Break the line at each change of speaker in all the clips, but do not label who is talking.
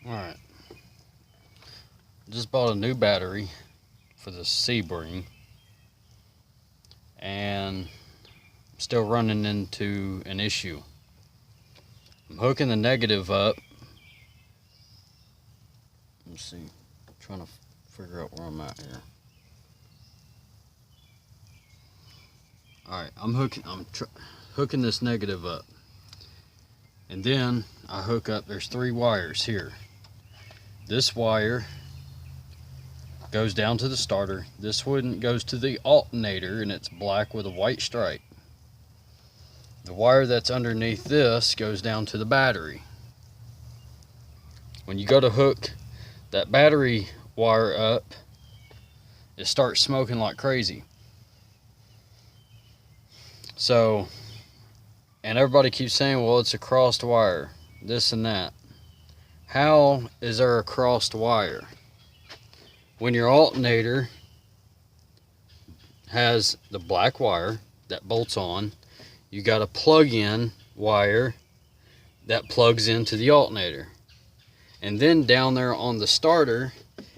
Alright, just bought a new battery for the sebring, and I'm still running into an issue. I'm hooking the negative up. Let's see, I'm trying to figure out where I'm at here. Alright, I'm hooking this negative up, and then I hook up, there's 3 wires here. This wire goes down to the starter. This one goes to the alternator, and it's black with a white stripe. The wire that's underneath this goes down to the battery. When you go to hook that battery wire up, it starts smoking like crazy. So, and everybody keeps saying, well, it's a crossed wire, this and that. How is there a crossed wire? When your alternator has the black wire that bolts on, you got a plug-in wire that plugs into the alternator. And then down there on the starter,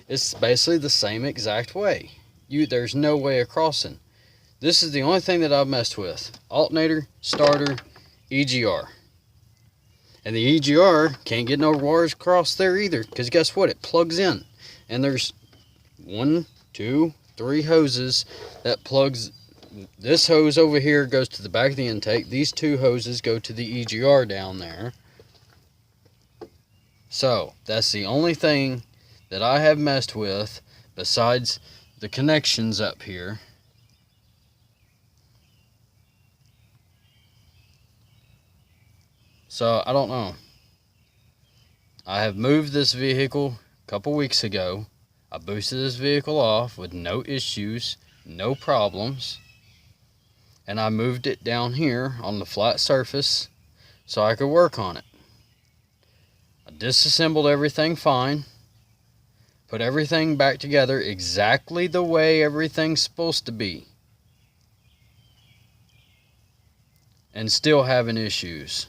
it's basically the same exact way. There's no way of crossing. This is the only thing that I've messed with. Alternator, starter, EGR. And the EGR can't get no wires across there either, because guess what? It plugs in. And there's 1, 2, 3 hoses that plugs. This hose over here goes to the back of the intake. These 2 hoses go to the EGR down there. So that's the only thing that I have messed with besides the connections up here. So I don't know. I have moved this vehicle a couple weeks ago. I boosted this vehicle off with no issues, no problems. And I moved it down here on the flat surface so I could work on it. I disassembled everything fine. Put everything back together exactly the way everything's supposed to be. And still having issues.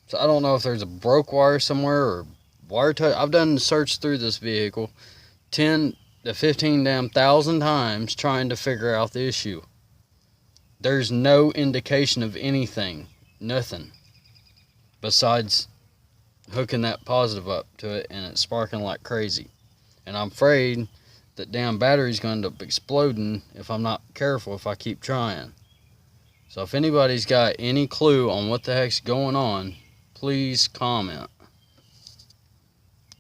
So I don't know if there's a broke wire somewhere or wire touch. I've done search through this vehicle 10 to 15 damn thousand times trying to figure out the issue. There's no indication of anything, nothing, besides hooking that positive up to it and it's sparking like crazy. And I'm afraid that damn battery's going to end up exploding if I'm not careful, if I keep trying. So if anybody's got any clue on what the heck's going on, please comment.